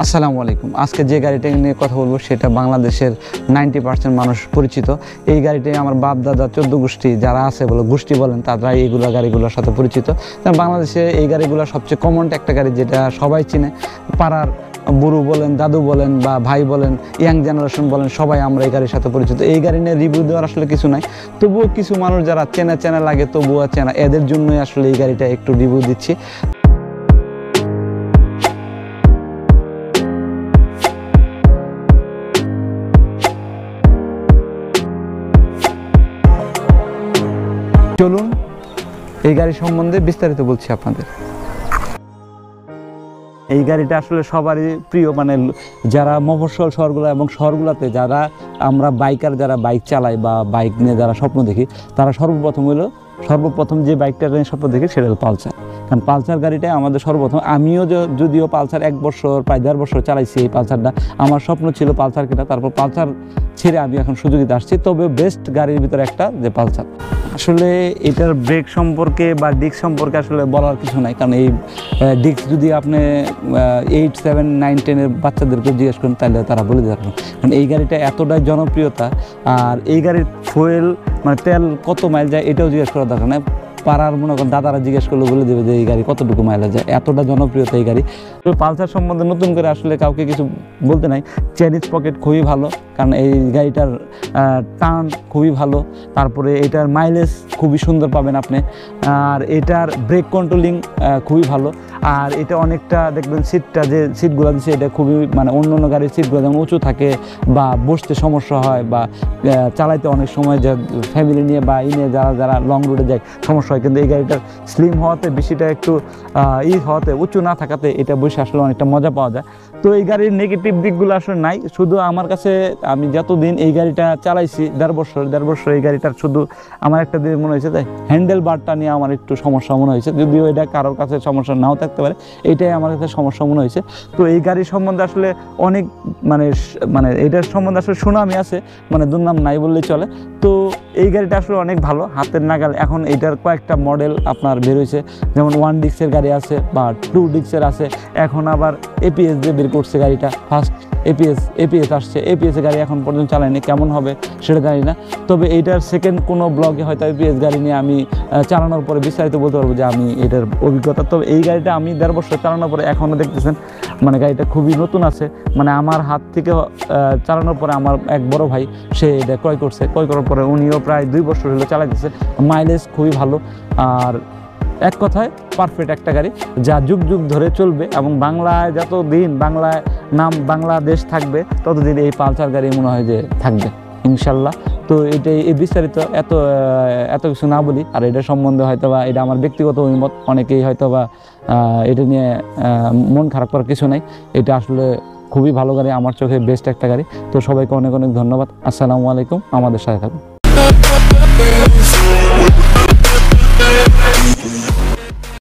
আসসালামু আলাইকুম। আজকে যে গাড়িটা নিয়ে কথা বলবো সেটা বাংলাদেশের 90% মানুষ পরিচিত। এই গাড়িটাই আমার বাপ দাদা 14 গোষ্ঠী যারা আছে বলে গোষ্ঠী বলেন তারা এইগুলো গাড়িগুলোর সাথে পরিচিত। কারণ বাংলাদেশে এই গাড়িগুলো সবচেয়ে কমন একটা গাড়ি, যেটা সবাই চিনে। পাড়ার বুড়ো বলেন, দাদু বলেন বা ভাই বলেন, ইয়াং জেনারেশন বলেন, সবাই আমরা এই গাড়ির সাথে পরিচিত। এই গাড়ি নিয়ে রিভিউ দেওয়ার আসলে কিছু নাই, তবুও কিছু মানুষ যারা চেনা লাগে তবুও চেনা, এদের জন্যই আসলে এই গাড়িটা একটু রিভিউ দিচ্ছি। চলুন এই গাড়ি সম্বন্ধে বিস্তারিত বলছি আপনাদের। এই গাড়িটা আসলে সবারই প্রিয়, মানে যারা মফস্বল শহরগুলো এবং শহরগুলোতে যারা আমরা বাইকার, যারা বাইক চালাই বা বাইক নিয়ে যারা স্বপ্ন দেখি, তারা সর্বপ্রথম যে বাইকটা নিয়ে স্বপ্ন দেখি সেটা হলো পালসার। কারণ পালসার গাড়িটাই আমাদের সর্বপ্রথম। আমিও যদিও পালসার 1 বছর প্রায় 1.5 বছর চালাইছি এই পালসারটা। আমার স্বপ্ন ছিল পালসার কেনা, তারপর পালসার ছেড়ে আমি এখন সুজুকিতে আসছি। তবে বেস্ট গাড়ির ভিতরে একটা যে পালসার। আসলে এটার ব্রেক সম্পর্কে বা ডিস্ক সম্পর্কে আসলে বলার কিছু নাই, কারণ এই ডিস্ক যদি আপনি 8, 7, 9, 10-এর বাচ্চাদেরকে জিজ্ঞেস করেন তাহলে তারা বলে দিতে পারবেন। কারণ এই গাড়িটা এতটাই জনপ্রিয়তা, আর এই গাড়ির ফুয়েল মানে তেল কত মাইল যায় এটাও জিজ্ঞেস করার দরকার নেই। পাড়ার মনে করেন দাদারা জিজ্ঞেস করলে বলে দেবে যে এই গাড়ি কতটুকু মাইলেজ যায়, এতটা জনপ্রিয়তা এই গাড়ি। তো পালসার সম্বন্ধে নতুন করে আসলে কাউকে কিছু বলতে নাই। চেনিস পকেট খুবই ভালো, কারণ এই গাড়িটার টার্ন খুবই ভালো, তারপরে এটার মাইলেজ খুবই সুন্দর পাবেন আপনি, আর এটার ব্রেক কন্ট্রোলিং খুবই ভালো। আর এটা অনেকটা দেখবেন সিটটা যে সিটগুলো দিচ্ছে এটা খুবই মানে অন্য গাড়ির সিটগুলো যেমন উঁচু থাকে বা বসতে সমস্যা হয় বা চালাইতে অনেক সময় যে ফ্যামিলি নিয়ে বা নিয়ে যারা লং রুটে যায় সমস্যা হয়, কিন্তু এই গাড়িটার স্লিম হওয়াতে বেশিটা একটু হওয়াতে উঁচু না থাকাতে এটা বসে আসলে অনেকটা মজা পাওয়া যায়। তো এই গাড়ির নেগেটিভ দিকগুলো আসলে নাই। শুধু আমার কাছে আমি যতদিন এই গাড়িটা চালাইছি 1.5 বছর এই গাড়িটার শুধু আমার একটা দিন মনে হয়েছে তাই হ্যান্ডেল বারটা নিয়ে আমার একটু সমস্যা মনে হয়েছে, যদিও এটা কারোর কাছে সমস্যা নাও থাকতে পারে, এইটাই আমার কাছে সমস্যা মনে হয়েছে। তো এই গাড়ির সম্বন্ধে আসলে অনেক মানে এটার সম্বন্ধে আসলে সুনামি আছে, মানে দুর্নাম নাই বললেই চলে। তো এই গাড়িটা আসলে অনেক ভালো, হাতের নাগাল। এখন এইটার কয়েকটা মডেল আপনার বের হয়েছে, যেমন 1 ডিস্কের গাড়ি আছে বা 2 ডিস্কের আছে, এখন আবার এপিএস দিয়ে বের করছে গাড়িটা। ফার্স্ট এপিএস আসছে, এপিএসের গাড়ি এখন পর্যন্ত চালাইনি, কেমন হবে সেটা জানি না। তবে এইটার সেকেন্ড কোনো ব্লগে হয়তো এপিএস গাড়ি নিয়ে আমি চালানোর পরে বিস্তারিত বলতে পারবো যে আমি এটার অভিজ্ঞতা। তবে এই গাড়িটা আমি 1.5 বছর চালানোর পরে এখনও দেখতেছেন মানে গাড়িটা খুবই নতুন আছে। মানে আমার হাত থেকে চালানোর পরে আমার এক বড় ভাই সে এটা ক্রয় করার পরে উনিও প্রায় 2 বছর হলো চালাইতেছে। মাইলেজ খুবই ভালো, আর এক কথায় পারফেক্ট একটা গাড়ি যা যুগ যুগ ধরে চলবে, এবং বাংলায় যতদিন বাংলাদেশ থাকবে ততদিন এই পালসার গাড়ি মনে হয় যে থাকবে ইনশাল্লাহ। তো এটাই এই বিস্তারিত এত কিছু না বলি। আর এটা সম্বন্ধে হয়তোবা এটা আমার ব্যক্তিগত অভিমত, অনেকেই হয়তোবা এটা নিয়ে মন খারাপ করার কিছু নাই। এটা আসলে খুবই ভালো গাড়ি, আমার চোখে বেস্ট একটা গাড়ি। তো সবাইকে অনেক অনেক ধন্যবাদ। আসসালামু আলাইকুম, আমাদের সাথে থাকুন।